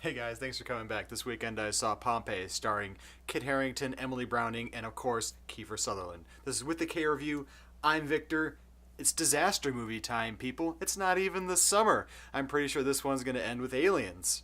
Hey guys, thanks for coming back. This weekend I saw Pompeii, starring Kit Harington, Emily Browning, and of course, Kiefer Sutherland. This is With the K Review. I'm Victor. It's disaster movie time, people. It's not even the summer. I'm pretty sure this one's gonna end with aliens.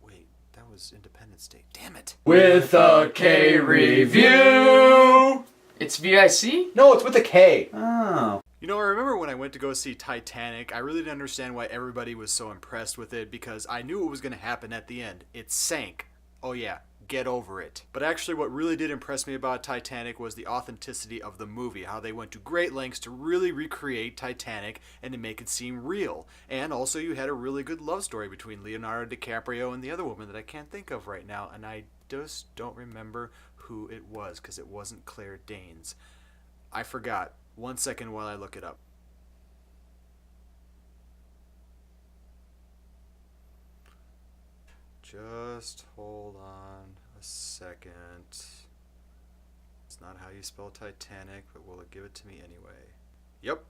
Wait, that was Independence Day. Damn it. With a K review. It's VIC? No, it's with a K. Oh. You know, I remember when I went to go see Titanic, I really didn't understand why everybody was so impressed with it because I knew what was going to happen at the end. It sank. Oh yeah, get over it. But actually what really did impress me about Titanic was the authenticity of the movie, how they went to great lengths to really recreate Titanic and to make it seem real. And also you had a really good love story between Leonardo DiCaprio and the other woman that I can't think of right now, and I just don't remember who it was because it wasn't Claire Danes. I forgot. 1 second while I look it up. Just hold on a second. It's not how you spell Titanic, but will it give it to me anyway? Yep.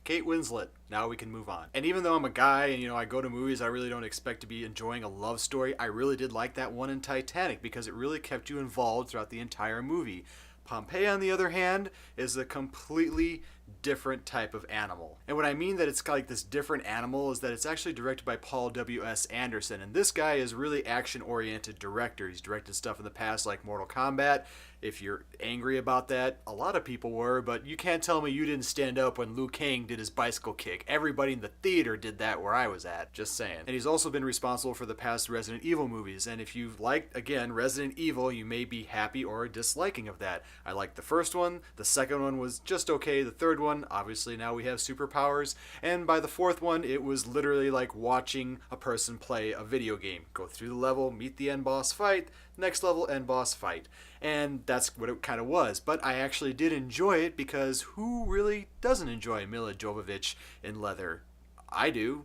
Kate Winslet. Now we can move on. And even though I'm a guy and, I go to movies, I really don't expect to be enjoying a love story. I really did like that one in Titanic because it really kept you involved throughout the entire movie. Pompeii, on the other hand, is a completely different type of animal. And what I mean that it's like this different animal is that it's actually directed by Paul W.S. Anderson. And this guy is really action-oriented director. He's directed stuff in the past like Mortal Kombat. If you're angry about that, a lot of people were, but you can't tell me you didn't stand up when Liu Kang did his bicycle kick. Everybody in the theater did that where I was at, just saying. And he's also been responsible for the past Resident Evil movies, and if you've liked, again, Resident Evil, you may be happy or disliking of that. I liked the first one, the second one was just okay, the third one, obviously now we have superpowers, and by the fourth one, it was literally like watching a person play a video game. Go through the level, meet the end boss, fight, next level, end boss, fight. And that's what it kind of was. But I actually did enjoy it because who really doesn't enjoy Mila Jovovich in leather? I do.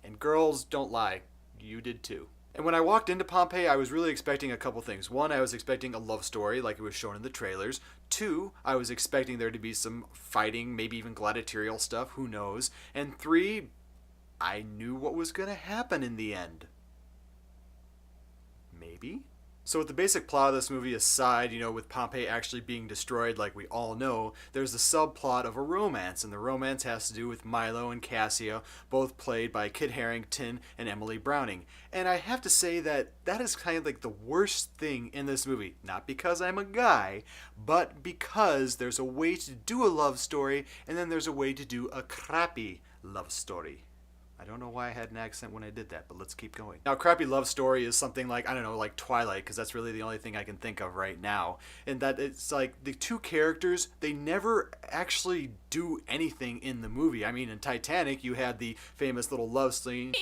And girls, don't lie. You did too. And when I walked into Pompeii, I was really expecting a couple things. One, I was expecting a love story like it was shown in the trailers. Two, I was expecting there to be some fighting, maybe even gladiatorial stuff, who knows. And three, I knew what was going to happen in the end. Maybe? So with the basic plot of this movie aside, with Pompeii actually being destroyed like we all know, there's the subplot of a romance, and the romance has to do with Milo and Cassia, both played by Kit Harington and Emily Browning. And I have to say that is kind of like the worst thing in this movie. Not because I'm a guy, but because there's a way to do a love story, and then there's a way to do a crappy love story. I don't know why I had an accent when I did that, but let's keep going. Now, crappy love story is something like, like Twilight, because that's really the only thing I can think of right now. And that it's like the two characters, they never actually do anything in the movie. I mean, in Titanic, you had the famous little love scene.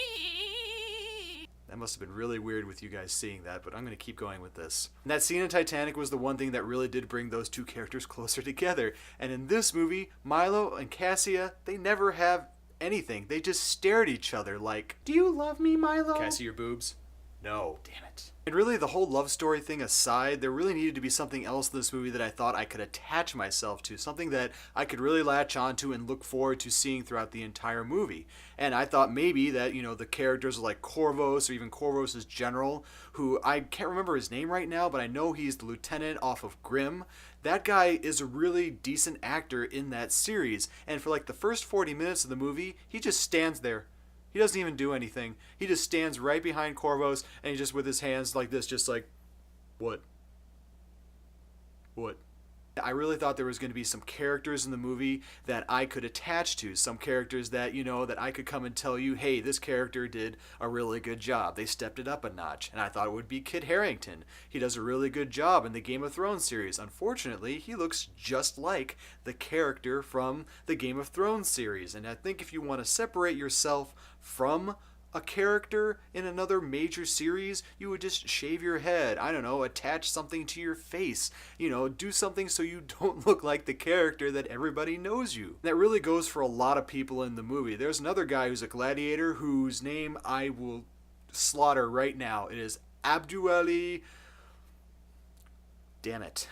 That must have been really weird with you guys seeing that, but I'm going to keep going with this. And that scene in Titanic was the one thing that really did bring those two characters closer together. And in this movie, Milo and Cassia, they never have anything. They just stare at each other like, "Do you love me, Milo? Can I see your boobs?" No. Damn it. And really, the whole love story thing aside, there really needed to be something else in this movie that I thought I could attach myself to, something that I could really latch onto and look forward to seeing throughout the entire movie. And I thought maybe that, the characters like Corvos or even Corvos' general, who I can't remember his name right now, but I know he's the lieutenant off of Grimm. That guy is a really decent actor in that series, and for like the first 40 minutes of the movie, he just stands there. He doesn't even do anything. He just stands right behind Corvos, and he just with his hands like this, just like, what? What? I really thought there was going to be some characters in the movie that I could attach to. Some characters that, that I could come and tell you, hey, this character did a really good job. They stepped it up a notch. And I thought it would be Kit Harington. He does a really good job in the Game of Thrones series. Unfortunately, he looks just like the character from the Game of Thrones series. And I think if you want to separate yourself from a character in another major series, you would just shave your head. I don't know, attach something to your face. Do something so you don't look like the character that everybody knows you. That really goes for a lot of people in the movie. There's another guy who's a gladiator whose name I will slaughter right now. It is Abdueli. Damn it.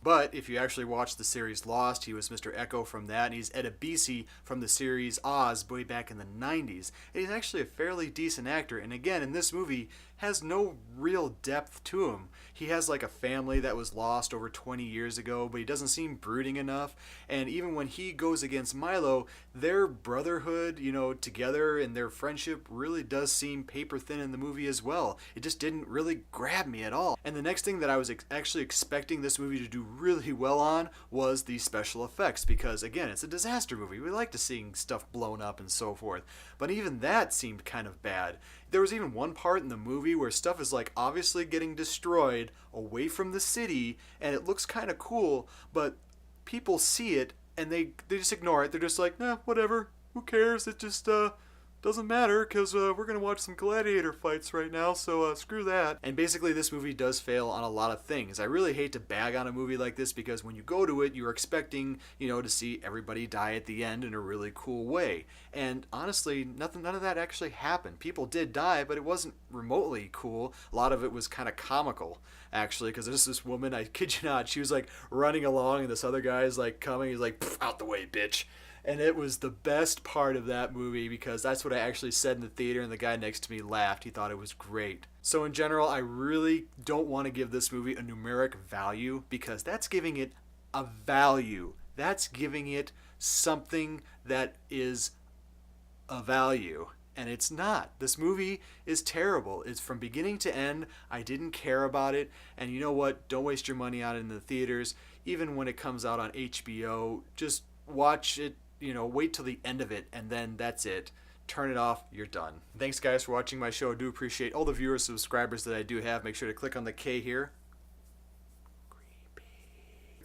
But if you actually watch the series Lost, he was Mr. Echo from that, and he's Ed Abisi from the series Oz way back in the 90s. And he's actually a fairly decent actor, and again, in this movie, has no real depth to him. He has like a family that was lost over 20 years ago, but he doesn't seem brooding enough. And even when he goes against Milo, their brotherhood, together and their friendship really does seem paper thin in the movie as well. It just didn't really grab me at all. And the next thing that I was actually expecting this movie to do really well on was the special effects, because again, it's a disaster movie. We like to see stuff blown up and so forth. But even that seemed kind of bad. There was even one part in the movie where stuff is like obviously getting destroyed away from the city, and it looks kind of cool, but people see it and they just ignore it. They're just like, nah, whatever, who cares? It just doesn't matter because we're going to watch some gladiator fights right now, so screw that. And basically this movie does fail on a lot of things. I really hate to bag on a movie like this because when you go to it, you're expecting, to see everybody die at the end in a really cool way. And honestly, none of that actually happened. People did die, but it wasn't remotely cool. A lot of it was kind of comical, actually, because there's this woman, I kid you not, she was like running along and this other guy is like coming, he's like, out the way, bitch. And it was the best part of that movie because that's what I actually said in the theater, and the guy next to me laughed. He thought it was great. So in general, I really don't want to give this movie a numeric value because that's giving it a value. That's giving it something that is a value. And it's not. This movie is terrible. It's from beginning to end. I didn't care about it. And you know what? Don't waste your money on it in the theaters. Even when it comes out on HBO, just watch it. Wait till the end of it, and then that's it. Turn it off, you're done. Thanks, guys, for watching my show. I do appreciate all the viewers, subscribers that I do have. Make sure to click on the K here. Creepy.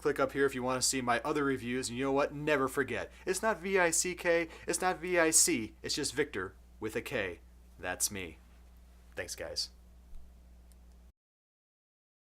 Click up here if you want to see my other reviews. And you know what? Never forget. It's not V-I-C-K. It's not V-I-C. It's just Victor with a K. That's me. Thanks, guys.